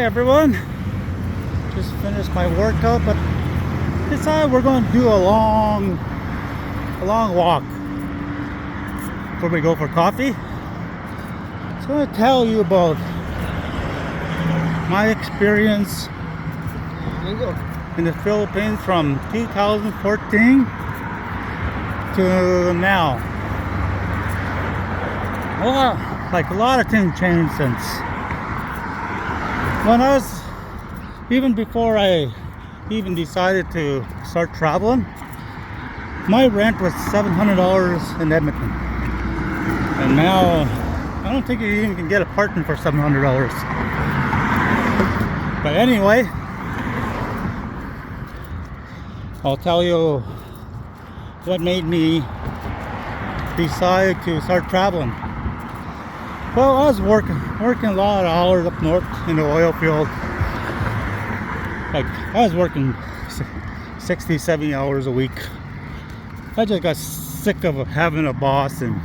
everyone, just finished my workout, but decided we're going to do a long walk before we go for coffee. So I'm going to tell you about my experience in the Philippines from 2014 to now. Well, like a lot of things changed since when I was, even before I even decided to start traveling, my rent was $700 in Edmonton, and now I don't think you even can get a apartment for $700. But anyway, I'll tell you what made me decide to start traveling. Well, I was working a lot of hours up north in the oil field. Like, I was working 60, 70 hours a week. I just got sick of having a boss and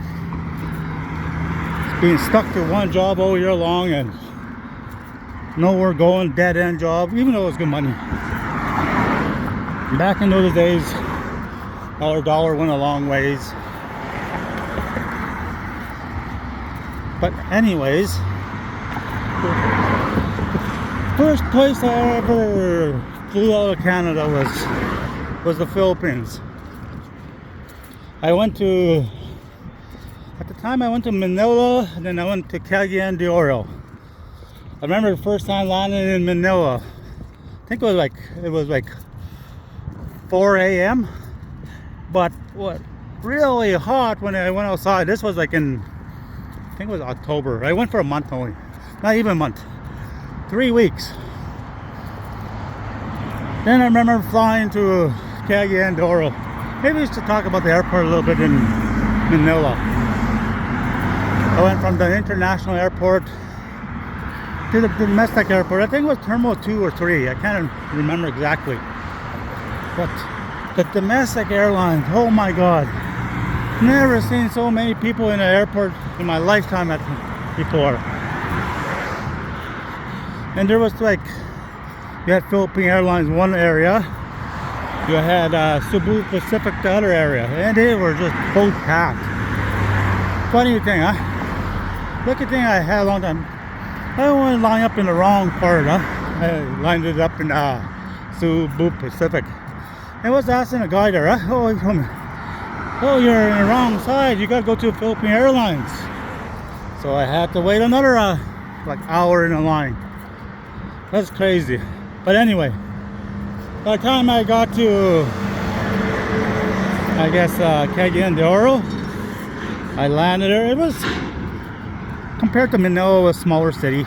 being stuck to one job all year long and nowhere going, dead end job, even though it was good money. Back in those days, dollar went a long ways. But anyways, the first place I ever flew out of Canada was the Philippines. I went to, at the time I went to Manila, and then I went to Cagayan de Oro. I remember the first time landing in Manila. I think it was like 4 a.m. But what really hot when I went outside. This was like in, I think it was October. I went for a month only. Not even a month. 3 weeks. Then I remember flying to Cagayan de Oro. Maybe we should talk about the airport a little bit in Manila. I went from the international airport to the domestic airport. I think it was Terminal 2 or 3. I can't remember exactly. But the domestic airlines, oh my God. Never seen so many people in an airport in my lifetime before. And there was like, you had Philippine Airlines one area, you had Cebu Pacific the other area, and they were just both packed. Funny thing, huh? Lucky thing I had a long time. I don't want to line up in the wrong part, huh? I lined it up in Cebu Pacific. I was asking a guy there, huh? Oh, he told me, oh, you're in the wrong side. You gotta go to Philippine Airlines. So I had to wait another like hour in the line. That's crazy. But anyway, by the time I got to, I guess, Cagayan de Oro, I landed there. It was, compared to Manila, a smaller city.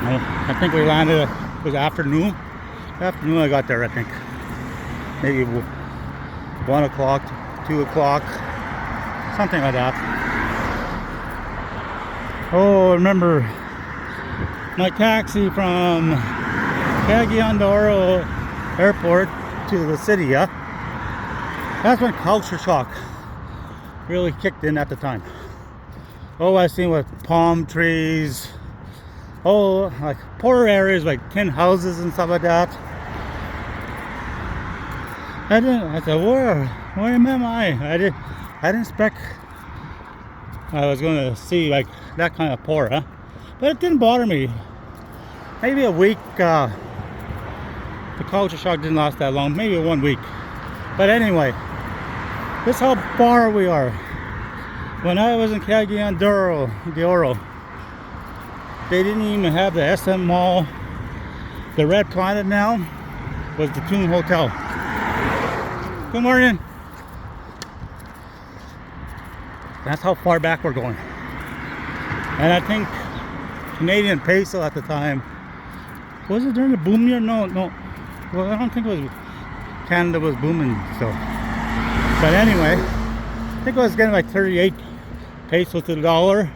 I think we landed, it was afternoon. Afternoon I got there, I think. Maybe 1 o'clock, 2 o'clock, something like that. Oh, I remember my taxi from Cagayan de Oro airport to the city, yeah? That's when culture shock really kicked in at the time. Oh, I seen with palm trees. Oh, like poorer areas like tin houses and stuff like that. I said, where am I? I didn't expect I was going to see like that kind of poor, huh? But it didn't bother me. Maybe a week, the culture shock didn't last that long, maybe 1 week. But anyway, this is how far we are. When I was in Cagayan de Oro, they didn't even have the SM Mall. The Red Planet now was the Toon Hotel. Good morning. That's how far back we're going. And I think Canadian peso at the time, was it during the boom year? No. Well, I don't think it was. Canada was booming still. But anyway, I think I was getting like 38 pesos to the dollar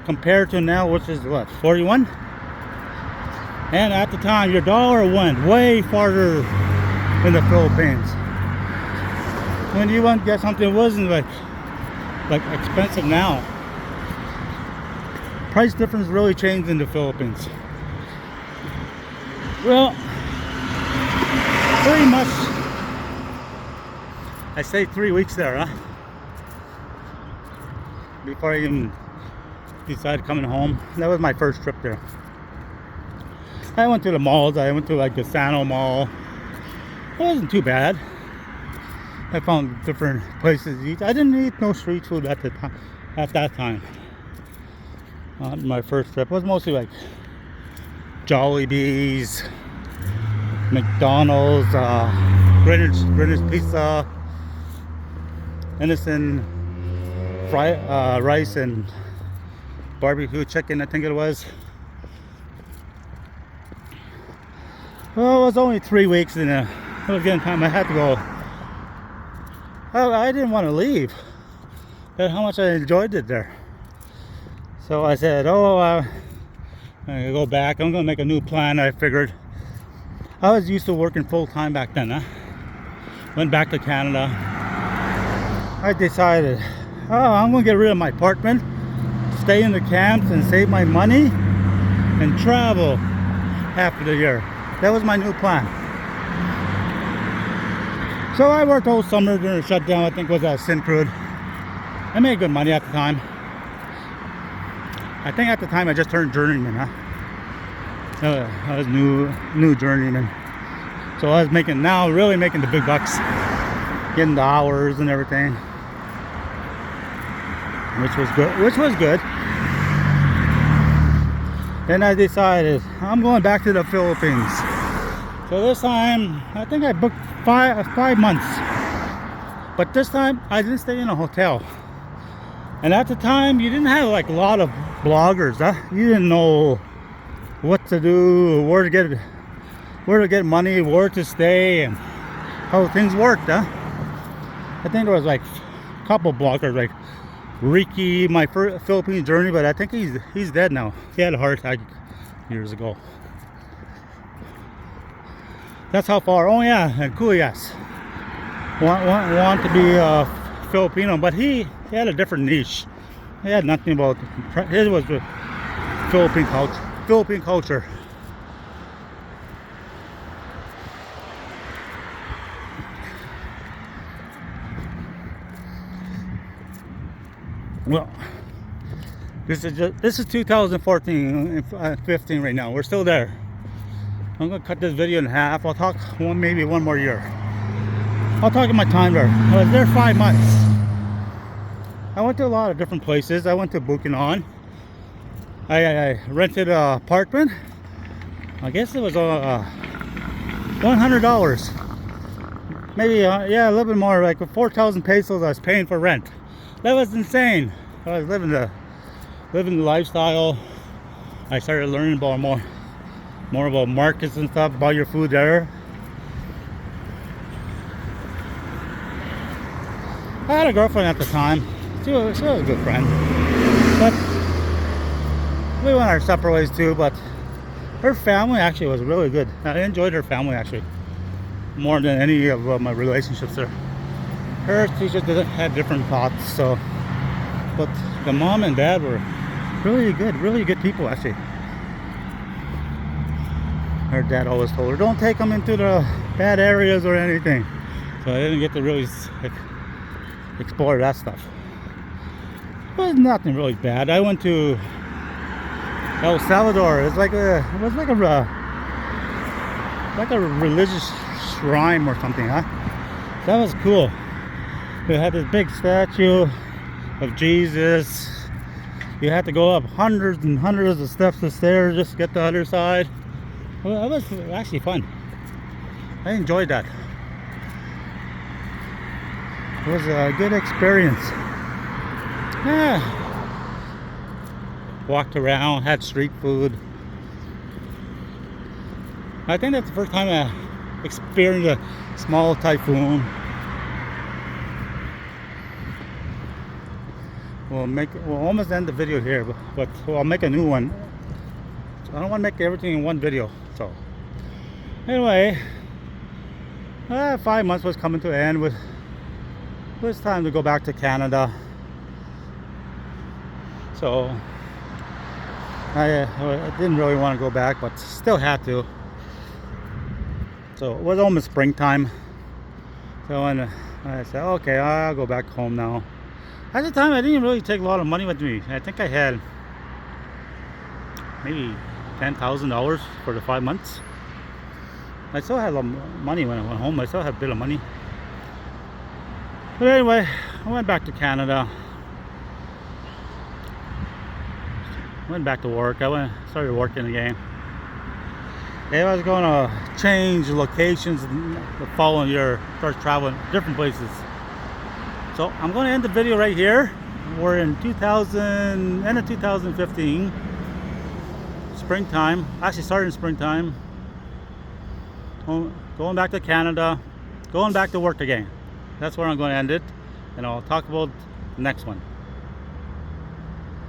compared to now, which is what, 41? And at the time, your dollar went way farther in the Philippines. When you want to get something, it wasn't like expensive now. price difference really changed in the Philippines. Well, pretty much I stayed 3 weeks there, huh? Before I even decided coming home. That was my first trip there. I went to the malls. I went to like the Sano Mall. It wasn't too bad. I found different places to eat. I didn't eat no street food at the time. At that time, my first trip, it was mostly like Jollibees, McDonald's, Greenwich Pizza, Innocent rice and barbecue chicken, I think it was. Well, it was only 3 weeks and it was getting time. I had to go. I didn't want to leave. That's how much I enjoyed it there. So I said, I'm gonna go back. I'm gonna make a new plan. I figured I was used to working full time back then, huh? Went back to Canada. I decided, I'm gonna get rid of my apartment, stay in the camps and save my money and travel half of the year. That was my new plan. So I worked all summer during the shutdown. I think it was at Syncrude. I made good money at the time. I think at the time I just turned journeyman, huh? I was new journeyman. So I was really making the big bucks, getting the hours and everything, which was good. Then I decided I'm going back to the Philippines. So this time I think I booked five months, but this time I didn't stay in a hotel. And at the time, you didn't have like a lot of bloggers, huh? You didn't know what to do, where to get money, where to stay, and how things worked, huh? I think there was like a couple bloggers, like Ricky, my Philippine journey, but I think he's dead now. He had a heart attack years ago. That's how far. Oh yeah, and Cuyas want to be Filipino, but he had a different niche. He had nothing about his was Philippine culture. Well, this is 2014 and 15 right now. We're still there. I'm gonna cut this video in half. I'll talk maybe one more year. I'll talk in my time there. I was there 5 months. I went to a lot of different places. I went to Bukidnon. I rented an apartment. I guess it was $100. Maybe yeah, a little bit more, like 4,000 pesos I was paying for rent. That was insane. I was living the lifestyle. I started learning about more about markets and stuff, about your food there. I had a girlfriend at the time. She was a good friend, but we went our separate ways too. But her family actually was really good. I enjoyed her family actually more than any of my relationships there. Her teachers had different thoughts, so, but the mom and dad were really good people actually. Her dad always told her, don't take them into the bad areas or anything. So I didn't get to really explore that stuff. It was nothing really bad. I went to El Salvador. It was like a religious shrine or something, huh? That was cool. They had this big statue of Jesus. You had to go up hundreds and hundreds of steps of stairs just to get to the other side. Well, that was actually fun. I enjoyed that. It was a good experience. Yeah. Walked around, had street food. I think that's the first time I experienced a small typhoon. We'll almost end the video here, but I'll make a new one. I don't want to make everything in one video. So anyway, 5 months was coming to an end. It was time to go back to Canada. So I didn't really want to go back, but still had to. So it was almost springtime. So when I said, okay, I'll go back home now. At the time, I didn't really take a lot of money with me. I think I had maybe $10,000 for the 5 months. I still had a lot of money when I went home. I still had a bit of money. But anyway, I went back to Canada. Went back to work. Started working again. If I was going to change locations the following year, start traveling different places. So I'm going to end the video right here. We're in end of 2015, springtime. Actually started in springtime. Going back to Canada, going back to work again. That's where I'm going to end it, and I'll talk about the next one.